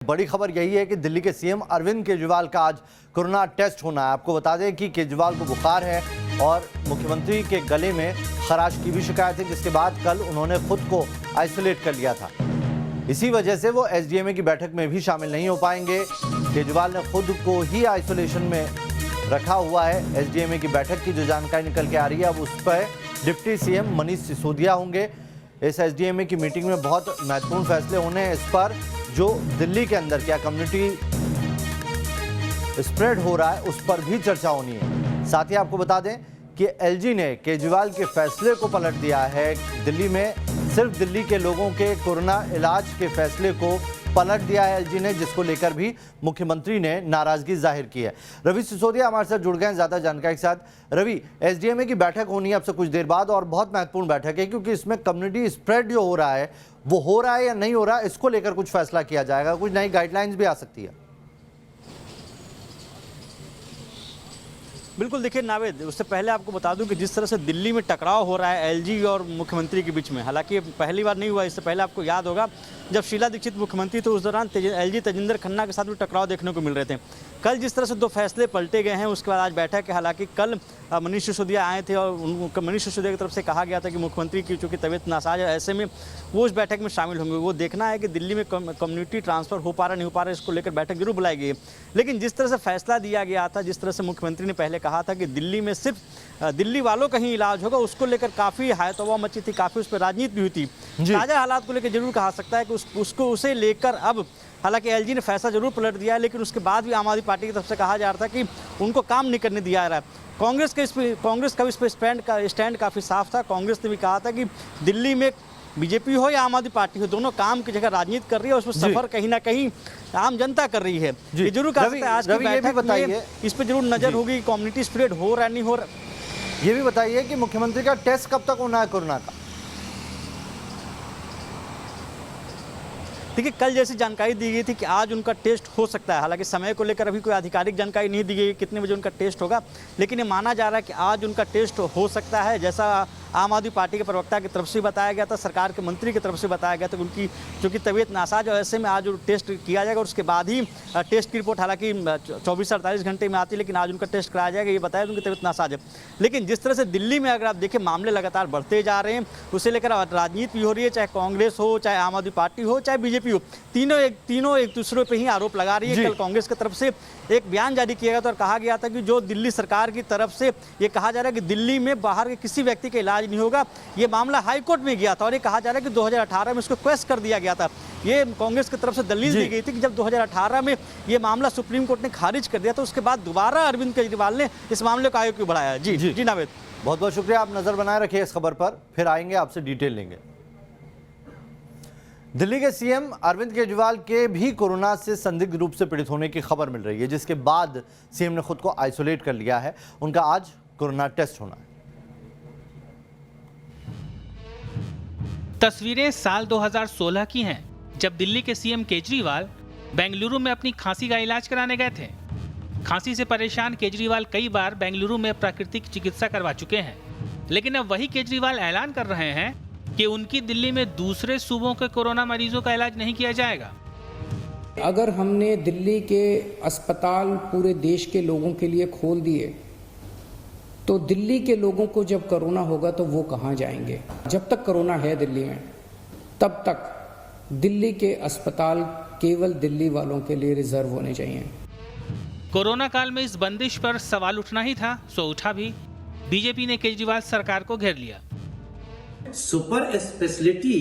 बड़ी खबर यही है कि दिल्ली के सीएम अरविंद केजरीवाल का आज कोरोना टेस्ट होना है। आपको बता दें कि केजरीवाल को बुखार है और मुख्यमंत्री के गले में खराश की भी शिकायत है, जिसके बाद कल उन्होंने खुद को आइसोलेट कर लिया था। इसी वजह से वो एसडीएमए की बैठक में भी शामिल नहीं हो पाएंगे। केजरीवाल ने खुद को ही आइसोलेशन में रखा हुआ है। एसडीएमए की बैठक की जो जानकारी निकल के आ रही है, अब उस पर डिप्टी सीएम मनीष सिसोदिया होंगे। इस एसडीएमए की मीटिंग में बहुत महत्वपूर्ण फैसले होने हैं। इस पर जो दिल्ली के अंदर क्या कम्युनिटी स्प्रेड हो रहा है, उस पर भी चर्चा होनी है। साथ ही आपको बता दें कि एलजी ने केजरीवाल के फैसले को पलट दिया है। दिल्ली में सिर्फ दिल्ली के लोगों के कोरोना इलाज के फैसले को पलट दिया है एलजी ने, जिसको लेकर भी मुख्यमंत्री ने नाराजगी जाहिर की है। रवि सिसोदिया हमारे साथ जुड़ गए हैं ज्यादा जानकारी के साथ। रवि, एसडीएमए की बैठक होनी है अब से कुछ देर बाद और बहुत महत्वपूर्ण बैठक है, क्योंकि इसमें कम्युनिटी स्प्रेड जो हो रहा है वो हो रहा है या नहीं हो रहा है, इसको लेकर कुछ फैसला किया जाएगा। कुछ नई गाइडलाइंस भी आ सकती है। बिल्कुल, देखिए नावेद, उससे पहले आपको बता दूं कि जिस तरह से दिल्ली में टकराव हो रहा है एलजी और मुख्यमंत्री के बीच में, हालांकि पहली बार नहीं हुआ। इससे पहले आपको याद होगा जब शीला दीक्षित मुख्यमंत्री तो उस दौरान एलजी तेजिंदर खन्ना के साथ भी टकराव देखने को मिल रहे थे। कल जिस तरह से दो फैसले पलटे गए हैं, उसके बाद आज बैठक है। हालांकि कल मनीष सिसोदिया आए थे और उनको मनीष सिसोदिया की तरफ से कहा गया था कि मुख्यमंत्री की चूँकि तबीयत नासाज है, ऐसे में वो उस बैठक में शामिल होंगे। वो देखना है कि दिल्ली में कम्युनिटी ट्रांसफर हो पा रहा नहीं हो पा रहा, इसको लेकर बैठक जरूर बुलाई गई। लेकिन जिस तरह से फैसला दिया गया था, जिस तरह से मुख्यमंत्री ने पहले कहा था कि दिल्ली में सिर्फ दिल्ली वालों का ही इलाज होगा, उसको लेकर काफ़ी हायतवा मची थी, काफ़ी उस पर राजनीति भी हुई थी। ताज़ा हालात को लेकर जरूर कहा सकता है कि उसे लेकर अब हालांकि एलजी ने फैसला जरूर पलट दिया है, लेकिन उसके बाद भी आम आदमी पार्टी की तरफ से कहा जा रहा था कि उनको काम नहीं करने दिया जा रहा है। कांग्रेस का भी इस पर स्टैंड काफ़ी साफ था। कांग्रेस ने भी कहा था कि दिल्ली में बीजेपी हो या आम आदमी पार्टी हो, दोनों काम की जगह राजनीति कर रही है और उसमें सफर कहीं ना कहीं आम जनता कर रही है। ये जरूर कहा सकता है आज की बैठक में इस पर जरूर नजर होगी, कम्युनिटी स्प्रेड हो रहा नहीं हो रहा। ये भी बताइए कि मुख्यमंत्री का टेस्ट कब तक होना है कोरोना का? देखिए, कल जैसी जानकारी दी गई थी कि आज उनका टेस्ट हो सकता है। हालांकि समय को लेकर अभी कोई आधिकारिक जानकारी नहीं दी गई कितने बजे उनका टेस्ट होगा, लेकिन ये माना जा रहा है कि आज उनका टेस्ट हो सकता है। जैसा आम आदमी पार्टी के प्रवक्ता की तरफ से बताया गया था, सरकार के मंत्री की तरफ से बताया गया था कि उनकी चूँकि तबीयत नासाज है, ऐसे में आज टेस्ट किया जाएगा और उसके बाद ही टेस्ट की रिपोर्ट हालांकि 24 से 48 घंटे में आती है, लेकिन आज उनका टेस्ट कराया जाएगा। ये बताया उनकी तबीयत नासाज है। लेकिन जिस तरह से दिल्ली में अगर आप देखें मामले लगातार बढ़ते जा रहे हैं, उसे लेकर राजनीति भी हो रही है, चाहे कांग्रेस हो, चाहे आम आदमी पार्टी हो, चाहे बीजेपी हो, तीनों एक दूसरे पे ही आरोप लगा रही है। कल कांग्रेस की तरफ से एक बयान जारी किया गया था और कहा गया था कि जो दिल्ली सरकार की तरफ से ये कहा जा रहा है कि दिल्ली में बाहर के किसी व्यक्ति का इलाज नहीं होगा, ये मामला हाई कोर्ट में गया था और ये कहा जा रहा है कि 2018 में इसको क्वेश्चन कर दिया गया था। ये कांग्रेस की तरफ से दलील दी गई थी कि जब 2018 में ये मामला सुप्रीम कोर्ट ने खारिज कर दिया, तो उसके बाद दोबारा अरविंद केजरीवाल ने इस मामले को आगे क्यों बढ़ाया। जी नावेद, बहुत बहुत शुक्रिया। आप नजर बनाए रखिए इस खबर पर, फिर आएंगे आपसे डिटेल लेंगे। दिल्ली के सीएम अरविंद केजरीवाल के भी कोरोना से संदिग्ध रूप से पीड़ित होने की खबर मिल रही है, जिसके बाद सीएम ने खुद को आइसोलेट कर लिया है। उनका आज कोरोना टेस्ट होना है। तस्वीरें साल 2016 की हैं, जब दिल्ली के सीएम केजरीवाल बेंगलुरु में अपनी खांसी का इलाज कराने गए थे। खांसी से परेशान केजरीवाल कई बार बेंगलुरु में प्राकृतिक चिकित्सा करवा चुके हैं, लेकिन अब वही केजरीवाल ऐलान कर रहे हैं कि उनकी दिल्ली में दूसरे सूबों के कोरोना मरीजों का इलाज नहीं किया जाएगा। अगर हमने दिल्ली के अस्पताल पूरे देश के लोगों के लिए खोल दिए, तो दिल्ली के लोगों को जब कोरोना होगा तो वो कहां जाएंगे? जब तक कोरोना है दिल्ली में, तब तक दिल्ली के अस्पताल केवल दिल्ली वालों के लिए रिजर्व होने चाहिए। कोरोना काल में इस बंदिश पर सवाल उठना ही था, सो उठा भी। बीजेपी ने केजरीवाल सरकार को घेर लिया। सुपर स्पेशलिटी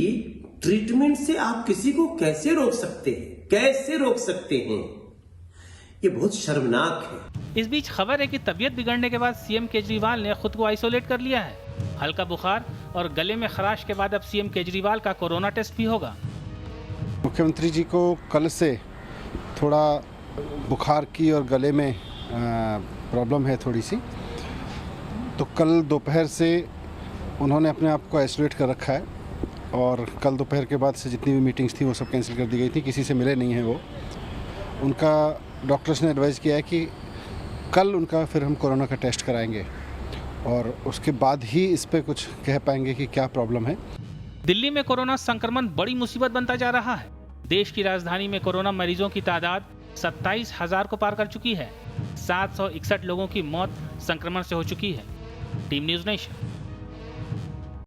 ट्रीटमेंट से आप किसी को कैसे रोक सकते हैं? कैसे रोक सकते हैं? ये बहुत शर्मनाक है। इस बीच खबर है कि तबीयत बिगड़ने के बाद सीएम केजरीवाल ने खुद को आइसोलेट कर लिया है। हल्का बुखार और गले में खराश के बाद अब सीएम केजरीवाल का कोरोना टेस्ट भी होगा। मुख्यमंत्री जी को कल से थोड़ा बुखार की और गले में प्रॉब्लम है थोड़ी सी, तो कल दोपहर से उन्होंने अपने आप को आइसोलेट कर रखा है और कल दोपहर के बाद से जितनी भी मीटिंग्स थी वो सब कैंसिल कर दी गई थी। किसी से मिले नहीं हैं वो। उनका डॉक्टर्स ने एडवाइस किया है कि कल उनका फिर हम कोरोना का टेस्ट कराएंगे और उसके बाद ही इस पे कुछ कह पाएंगे कि क्या प्रॉब्लम है। दिल्ली में कोरोना संक्रमण बड़ी मुसीबत बनता जा रहा है। देश की राजधानी में कोरोना मरीजों की तादाद 27,000 को पार कर चुकी है। 761 लोगों की मौत संक्रमण से हो चुकी है। Team news nation.